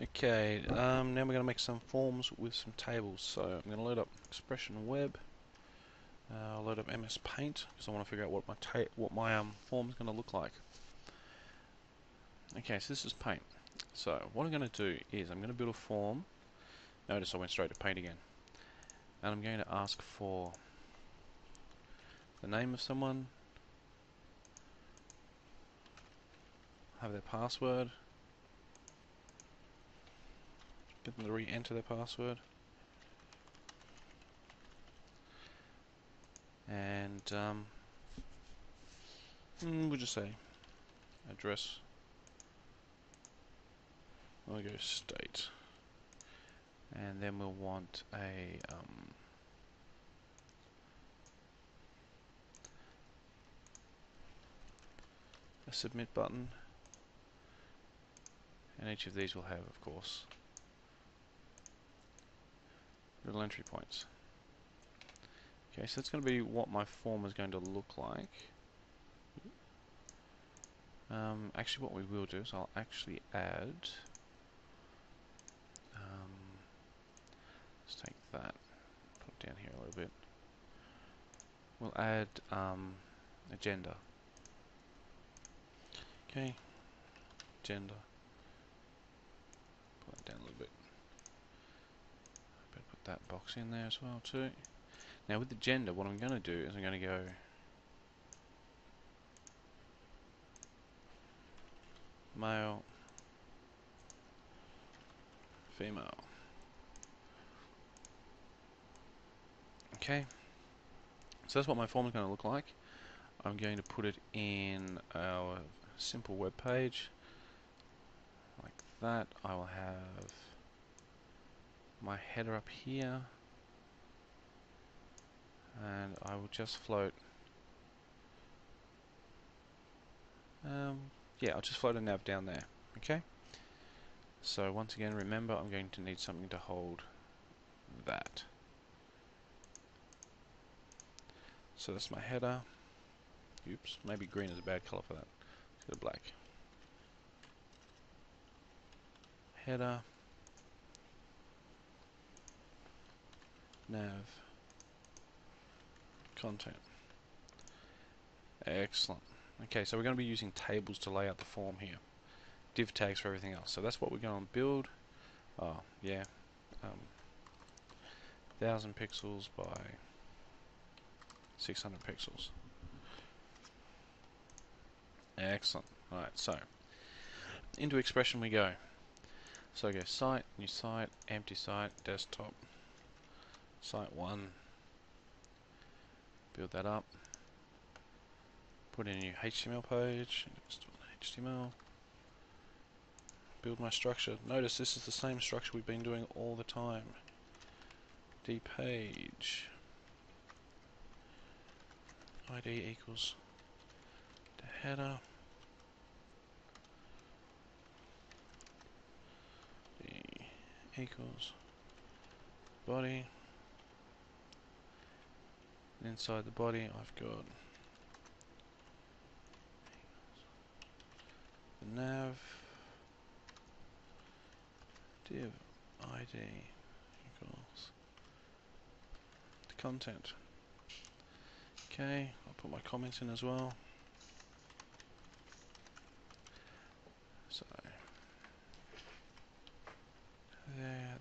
Okay, now we're going to make some forms with some tables. So I'm going to load up Expression Web. I'll load up MS Paint because I want to figure out what my form is going to look like. Okay, so this is Paint. So what I'm going to do is I'm going to build a form. Notice I went straight to Paint again. And I'm going to ask for the name of someone, have their password, get them to re-enter their password, and we'll just say address. I'll go state, and then we'll want a submit button, and each of these will have, of course, little entry points. Okay, so that's going to be what my form is going to look like. Actually, what we will do is I'll actually add. Let's take that, put it down here a little bit. We'll add agenda. Okay, agenda. Put that down a little bit. Better put that box in there as well too. Now with the gender, what I'm going to do is I'm going to go male, female. Okay, so that's what my form is going to look like. I'm going to put it in our simple web page like that. I will have my header up here, and I will just float. Yeah, I'll just float a nav down there. Okay. So once again, remember, I'm going to need something to hold that. So that's my header. Oops, maybe green is a bad color for that. Let's go black. Header, nav, content. Excellent. Okay, so we're going to be using tables to lay out the form here. Div tags for everything else. So that's what we're going to build. Oh, yeah. 1000 pixels by 600 pixels. Excellent. Alright, so into expression we go. So I go site, new site, empty site, desktop, site 1, build that up, put in a new HTML page, HTML, build my structure. Notice this is the same structure we've been doing all the time. dpage ID equals the header, the equals body, and inside the body I've got the nav, div ID equals the content. Okay, I'll put my comments in as well. So there.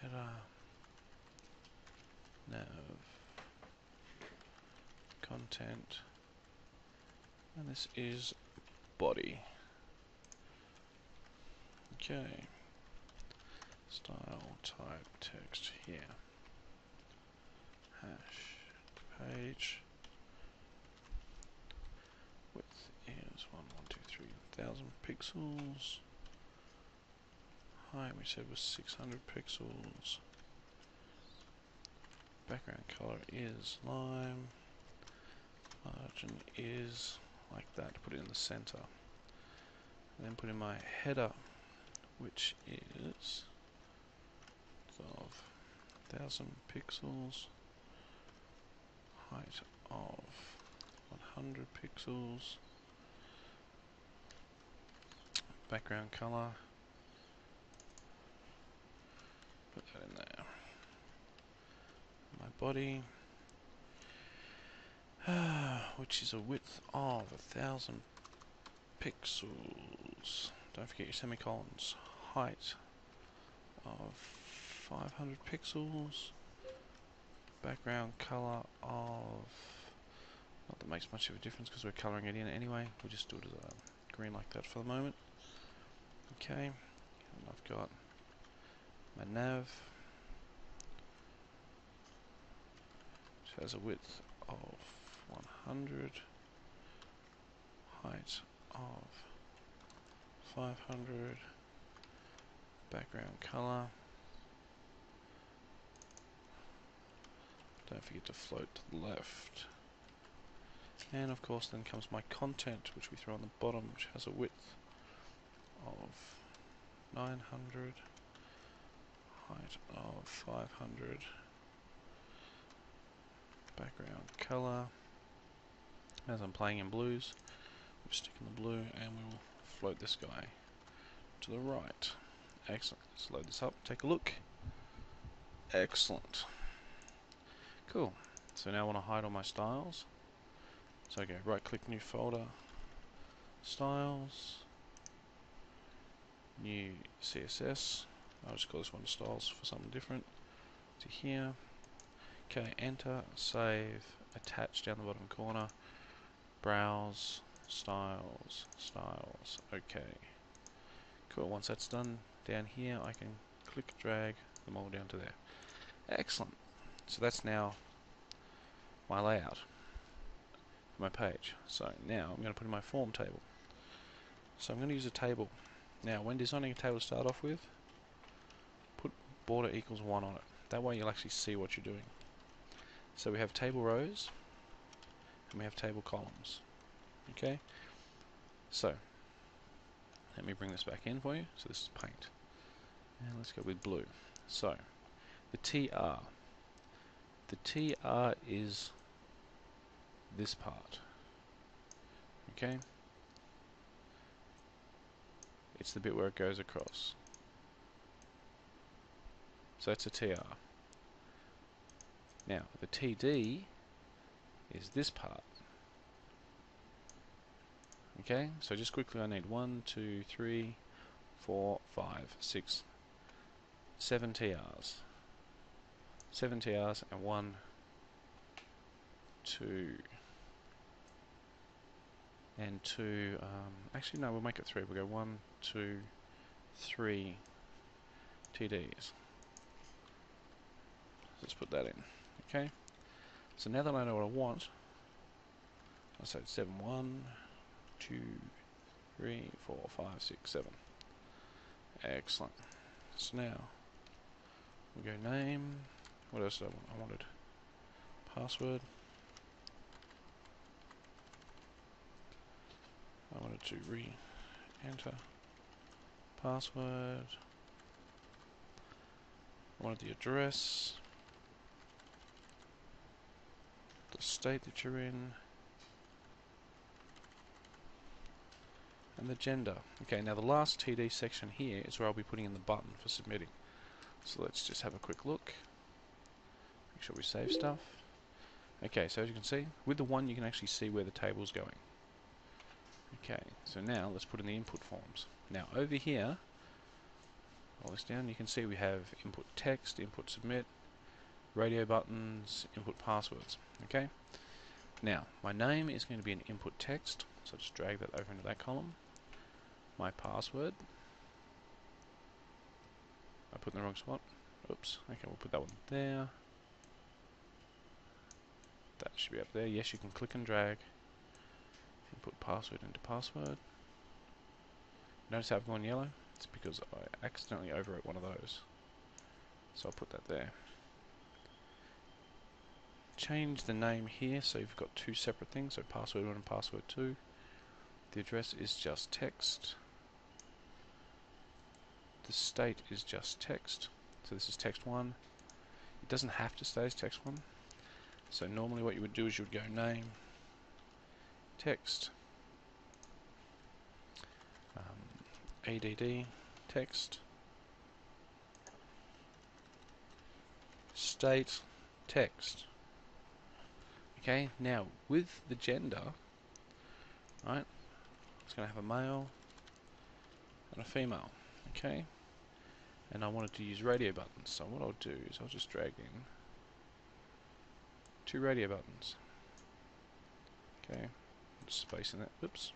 Header, nav, content, and this is body. Okay. Style type text here. Hash page. Width is 1,123,000 pixels. Height we said was 600 pixels. Background color is lime. Margin is like that. Put it in the center. And then put in my header, which is of 1000 pixels. Height of 100 pixels. background color. Put that in there. My body, which is a width of 1000 pixels. Don't forget your semicolons. Height of 500 pixels. Background color of, not that makes much of a difference because we're coloring it in anyway. We'll just do it as a green like that for the moment. Okay, and I've got my nav, which has a width of 100, height of 500, background color. Don't forget to float to the left. And of course then comes my content, which we throw on the bottom, which has a width of 900, height of 500, background color. As I'm playing in blues, we'll stick in the blue and we will float this guy to the right. Excellent. Let's load this up, take a look. Excellent. Cool. So now I want to hide all my styles. So I go right click, new folder, styles, new CSS. I'll just call this one styles for something different. To here. Okay, enter, save, attach down the bottom corner, browse, styles, styles. Okay. Cool. Once that's done, down here I can click, drag them all down to there. Excellent. So that's now my layout for my page. So now I'm going to put in my form table. So I'm going to use a table. Now when designing a table to start off with, put border equals 1 on it. That way you'll actually see what you're doing. So we have table rows and we have table columns. Okay? So let me bring this back in for you. So this is paint. And let's go with blue. So the TR. The TR is this part. Okay? It's the bit where it goes across. So that's a TR. Now, the TD is this part. Okay? So just quickly I need 1, 2, 3, 4, 5, 6, 7 TRs. 7 TRs and 1, 2, and 2, actually no, we'll make it 3. We'll go 1, 2, 3 TDs. Let's put that in. Okay? So now that I know what I want, I'll say 7, 1, 2, 3, 4, 5, 6, 7. Excellent. So now we'll go name. What else did I want? I wanted password. I wanted to re-enter password. I wanted the address, the state that you're in, and the gender. Okay, now the last TD section here is where I'll be putting in the button for submitting. So let's just have a quick look. Make sure we save stuff. Okay, so as you can see, with the 1 you can actually see where the table's going. Okay, so now let's put in the input forms. Now over here, all this down, you can see we have input text, input submit, radio buttons, input passwords. Okay, now my name is going to be an input text, so just drag that over into that column. My password, I put in the wrong spot. Oops. Okay, we'll put that one there. That should be up there. Yes, you can click and drag and put password into password. Notice how I've gone yellow? It's because I accidentally overwrote one of those. So I'll put that there. Change the name here so you've got 2 separate things, so password 1 and password 2. The address is just text. The state is just text. So this is text 1. It doesn't have to stay as text 1. So normally what you would do is you would go name, text, add text state text. Okay, now with the gender, right, it's going to have a male and a female. Okay, and I wanted to use radio buttons, so what I'll do is I'll just drag in 2 radio buttons. Okay, space in that, oops,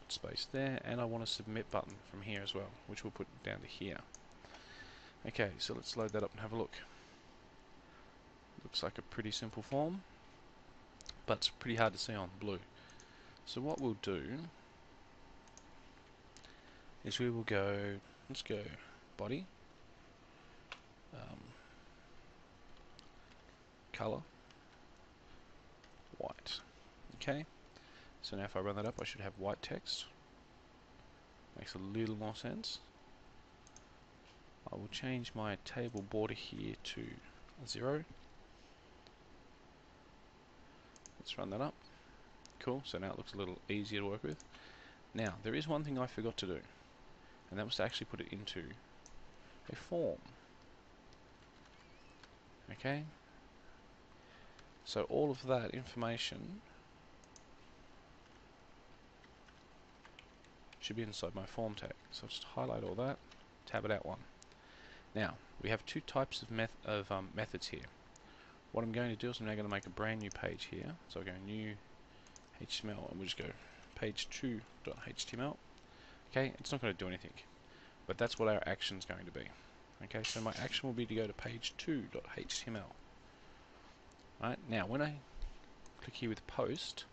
space there, and I want a submit button from here as well, which we'll put down to here. Okay, so let's load that up and have a look. Looks like a pretty simple form, but it's pretty hard to see on blue. So what we'll do is we will go, let's go body, color, white. Okay, so now if I run that up, I should have white text. Makes a little more sense. I will change my table border here to 0. Let's run that up. Cool, so now it looks a little easier to work with. Now, there is one thing I forgot to do, and that was to actually put it into a form. Okay? So all of that information should be inside my form tag. So I'll just highlight all that, tab it out 1. Now, we have 2 types of methods here. What I'm going to do is I'm now going to make a brand new page here. So I'll go new HTML, and we'll just go page2.html. Okay, it's not going to do anything, but that's what our action is going to be. Okay, so my action will be to go to page2.html. Right, now when I click here with post,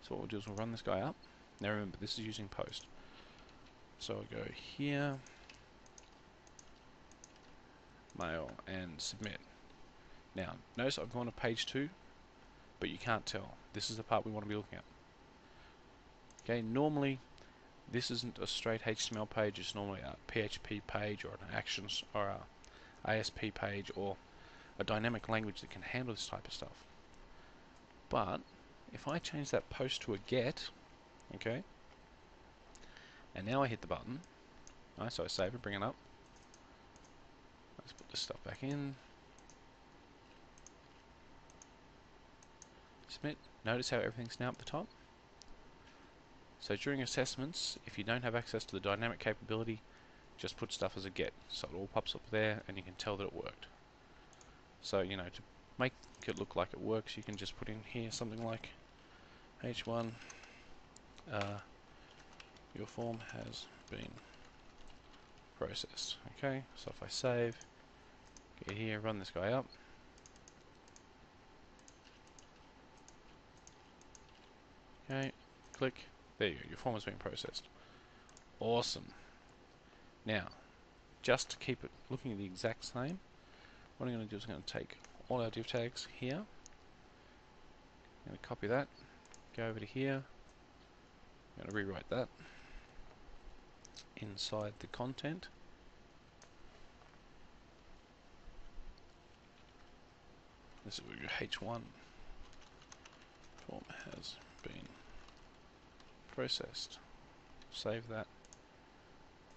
so what we'll do is we'll run this guy up. Now remember, this is using post. So I'll go here, mail, and submit. Now, notice I've gone to page 2, but you can't tell. This is the part we want to be looking at. Okay, normally this isn't a straight HTML page, it's normally a PHP page or an actions or a ASP page or a dynamic language that can handle this type of stuff. But if I change that post to a get, okay, and now I hit the button, right, so I save it, bring it up. Let's put this stuff back in. Submit. Notice how everything's now up the top. So during assessments, if you don't have access to the dynamic capability, just put stuff as a get, so it all pops up there and you can tell that it worked. So, you know, to make it look like it works, you can just put in here something like H1, your form has been processed. Okay, so if I save, get here, run this guy up. Okay, click, there you go, your form has been processed. Awesome. Now, just to keep it looking the exact same, what I'm going to do is I'm going to take all our div tags here, I'm going to copy that, go over to here, I'm going to rewrite that inside the content. This is H1 form has been processed. Save that,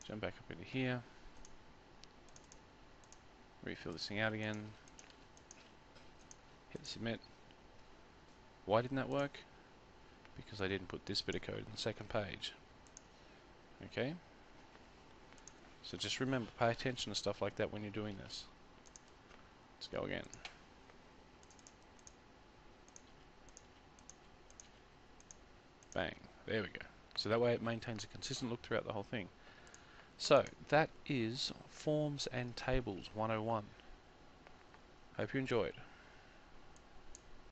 jump back up into here, refill this thing out again, hit submit. Why didn't that work? Because I didn't put this bit of code in the second page. Okay? So just remember, pay attention to stuff like that when you're doing this. Let's go again. Bang. There we go. So that way it maintains a consistent look throughout the whole thing. So that is Forms and Tables 101. Hope you enjoyed.